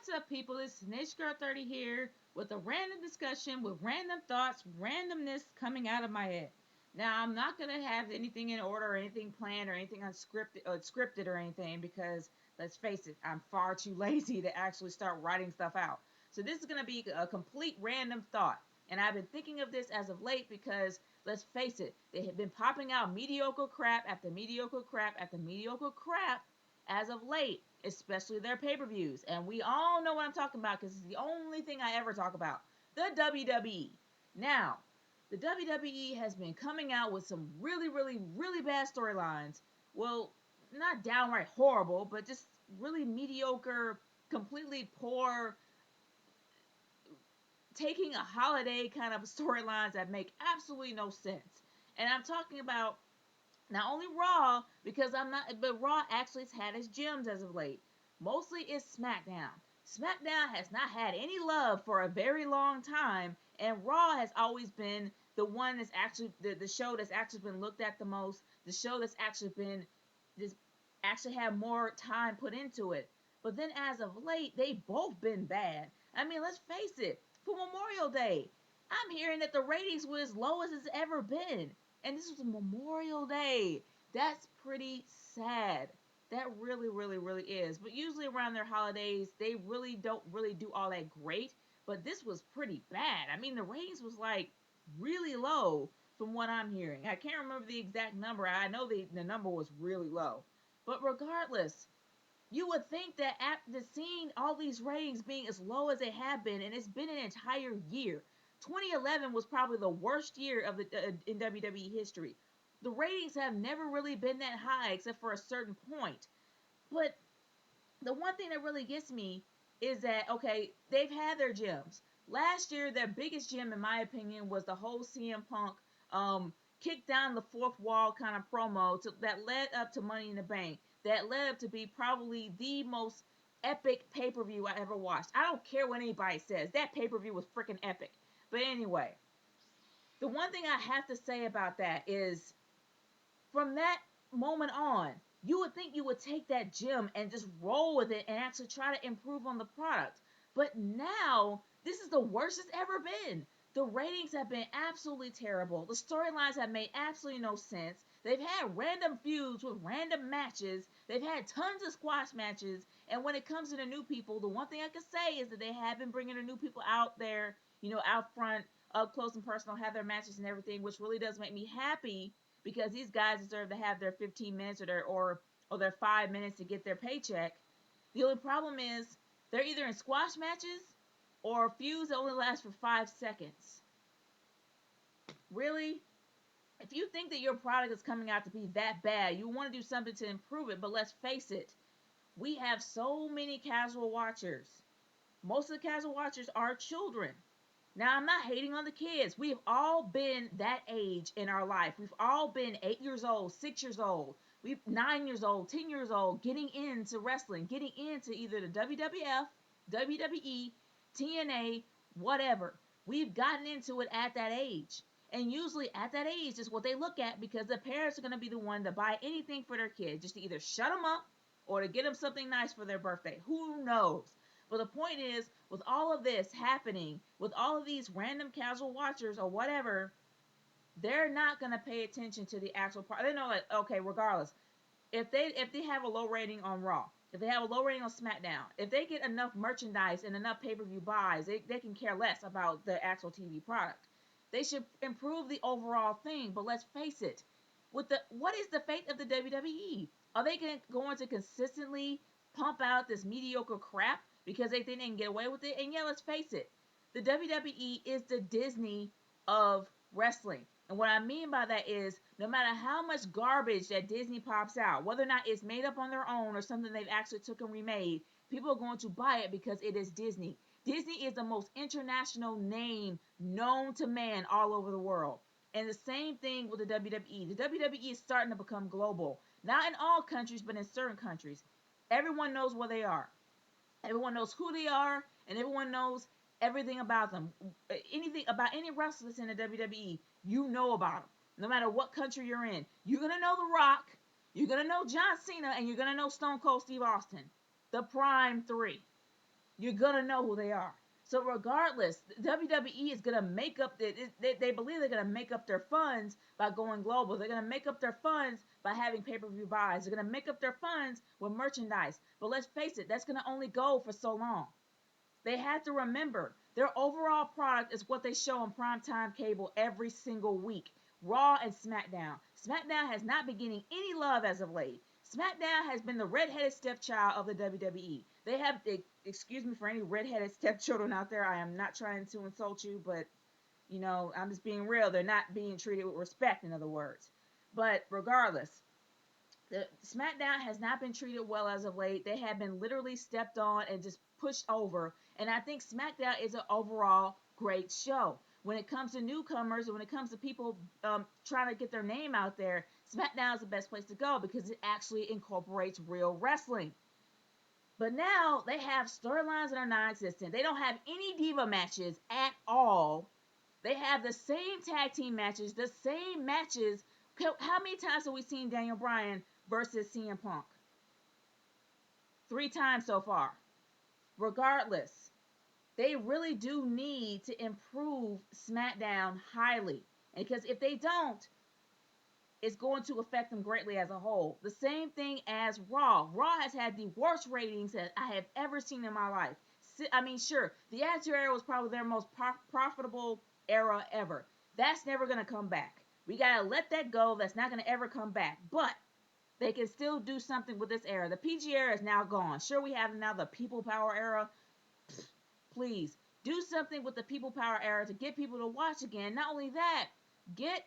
What's up, people? It's Niche Girl 30 here with a random discussion with random thoughts, randomness coming out of my head. Now, I'm not going to have anything in order or anything planned or anything scripted or anything because, let's face it, I'm far too lazy to actually start writing stuff out. So, this is going to be a complete random thought. And I've been thinking of this as of late because, let's face it, they have been popping out mediocre crap after mediocre crap after mediocre crap as of late, especially their pay per views. And we all know what I'm talking about because it's the only thing I ever talk about, the WWE. Now, the WWE has been coming out with some really, really, really bad storylines. Well, not downright horrible, but just really mediocre, completely poor, taking a holiday kind of storylines that make absolutely no sense. And I'm talking about not only Raw, because I'm not, but Raw actually has had its gems as of late. Mostly it's SmackDown. SmackDown has not had any love for a very long time, and Raw has always been the one that's actually the show that's actually been looked at the most, the show that's actually been this actually had more time put into it. But then as of late, they've both been bad. I mean, let's face it. For Memorial Day, I'm hearing that the ratings were as low as it's ever been, and this was Memorial Day. That's pretty sad. That really, really, really is. But usually around their holidays, they really don't really do all that great. But this was pretty bad. I mean, the ratings was like really low from what I'm hearing. I can't remember the exact number. I know the number was really low. But regardless, you would think that after seeing all these ratings being as low as they have been, and it's been an entire year, 2011 was probably the worst year of the in WWE history. The ratings have never really been that high except for a certain point. But the one thing that really gets me is that okay, they've had their gems. Last year, their biggest gem, in my opinion, was the whole CM Punk kick down the fourth wall kind of promo that led up to Money in the Bank. That led up to be probably the most epic pay per view I ever watched. I don't care what anybody says. That pay per view was freaking epic. But anyway, the one thing I have to say about that is from that moment on, you would think you would take that gym and just roll with it and actually try to improve on the product. But now, this is the worst it's ever been. The ratings have been absolutely terrible. The storylines have made absolutely no sense. They've had random feuds with random matches. They've had tons of squash matches. And when it comes to the new people, the one thing I can say is that they have been bringing the new people out there, out front, up close and personal, have their matches and everything, which really does make me happy because these guys deserve to have their 15 minutes or their 5 minutes to get their paycheck. The only problem is they're either in squash matches or feuds that only last for 5 seconds. Really? If you think that your product is coming out to be that bad, you want to do something to improve it, but let's face it, we have so many casual watchers. Most of the casual watchers are children. Now, I'm not hating on the kids. We've all been that age in our life. We've all been 8 years old, 6 years old, we've 9 years old, 10 years old, getting into wrestling, getting into either the WWF, WWE, TNA, whatever. We've gotten into it at that age. And usually at that age is what they look at because the parents are going to be the one to buy anything for their kid, just to either shut them up or to get them something nice for their birthday. Who knows? But the point is, with all of this happening, with all of these random casual watchers or whatever, they're not gonna pay attention to the actual part. They know, like, okay, regardless, if they have a low rating on Raw, if they have a low rating on SmackDown, if they get enough merchandise and enough pay-per-view buys, they can care less about the actual TV product. They should improve the overall thing. But let's face it, what is the fate of the WWE? Are they going to consistently pump out this mediocre crap because they think they can get away with it? And yeah, let's face it, the WWE is the Disney of wrestling. And what I mean by that is no matter how much garbage that Disney pops out, whether or not it's made up on their own or something they've actually took and remade, people are going to buy it because it is Disney. Disney is the most international name known to man all over the world. And the same thing with the WWE. The WWE is starting to become global. Not in all countries, but in certain countries. Everyone knows where they are. Everyone knows who they are, and everyone knows everything about them. Anything about any wrestlers in the WWE, you know about them. No matter what country you're in, you're gonna know The Rock, you're gonna know John Cena, and you're gonna know Stone Cold Steve Austin, the Prime Three. you're gonna know who they are. So regardless, WWE is gonna make up they believe they're gonna make up their funds by going global. They're gonna make up their funds by having pay-per-view buys. They're gonna make up their funds with merchandise. But let's face it, that's gonna only go for so long. They have to remember their overall product is what they show on primetime cable every single week. Raw and SmackDown. SmackDown has not been getting any love as of late. SmackDown has been the redheaded stepchild of the WWE. They have, excuse me for any redheaded stepchildren out there. I am not trying to insult you, but I'm just being real. They're not being treated with respect, in other words. But regardless, the SmackDown has not been treated well as of late. They have been literally stepped on and just pushed over. And I think SmackDown is an overall great show. When it comes to newcomers, and when it comes to people trying to get their name out there, SmackDown is the best place to go because it actually incorporates real wrestling. But now they have storylines that are non-existent. They don't have any diva matches at all. They have the same tag team matches, the same matches. How many times have we seen Daniel Bryan versus CM Punk? 3 times so far. Regardless, they really do need to improve SmackDown highly. Because if they don't, it's going to affect them greatly as a whole. The same thing as Raw. Raw has had the worst ratings that I have ever seen in my life. I mean, sure, the Attitude Era was probably their most profitable era ever. That's never going to come back. We got to let that go. That's not going to ever come back. But they can still do something with this era. The PG era is now gone. Sure, we have now the People Power era. Please, do something with the People Power era to get people to watch again. Not only that, get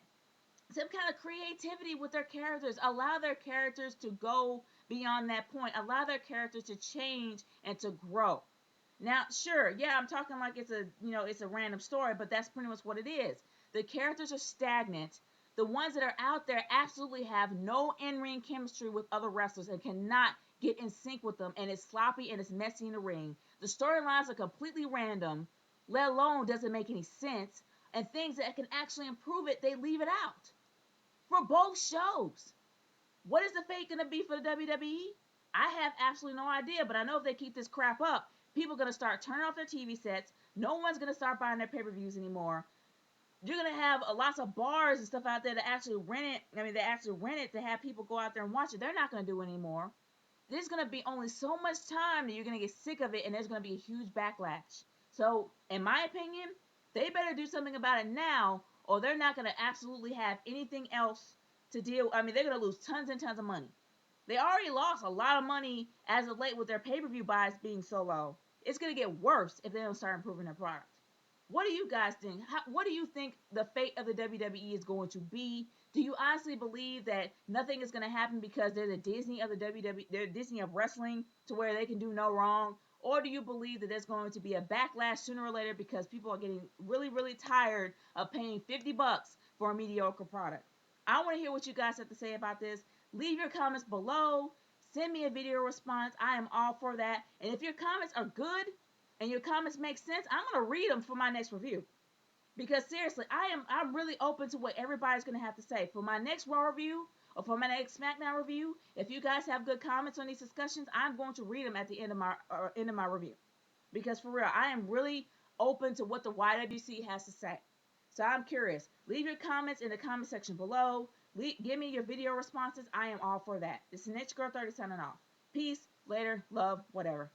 some kind of creativity with their characters. Allow their characters to go beyond that point. Allow their characters to change and to grow. Now, sure, yeah, I'm talking like it's a random story, but that's pretty much what it is. The characters are stagnant. The ones that are out there absolutely have no in-ring chemistry with other wrestlers and cannot get in sync with them, and it's sloppy and it's messy in the ring. The storylines are completely random, let alone doesn't make any sense, and things that can actually improve it, they leave it out. For both shows. What is the fate going to be for the WWE? I have absolutely no idea, but I know if they keep this crap up, people are going to start turning off their TV sets. No one's going to start buying their pay-per-views anymore. You're going to have lots of bars and stuff out there that actually rent it. I mean, they actually rent it to have people go out there and watch it. They're not going to do it anymore. There's going to be only so much time that you're going to get sick of it, and there's going to be a huge backlash. So, in my opinion, they better do something about it now, or they're not going to absolutely have anything else to deal. I mean, they're going to lose tons and tons of money. They already lost a lot of money as of late with their pay-per-view buys being so low. It's going to get worse if they don't start improving their product. What do you guys think? What do you think the fate of the WWE is going to be? Do you honestly believe that nothing is going to happen because they're the Disney of the WWE, they're Disney of wrestling, to where they can do no wrong? Or do you believe that there's going to be a backlash sooner or later because people are getting really, really tired of paying $50 for a mediocre product? I want to hear what you guys have to say about this. Leave your comments below. Send me a video response. I am all for that. And if your comments are good and your comments make sense, I'm going to read them for my next review. Because seriously, I'm really open to what everybody's going to have to say. For my next Raw review or for my next SmackDown review, if you guys have good comments on these discussions, I'm going to read them at the end of my review. Because for real, I am really open to what the YWC has to say. So I'm curious. Leave your comments in the comment section below. Give me your video responses. I am all for that. This is Niche Girl 30 signing off. Peace, later, love, whatever.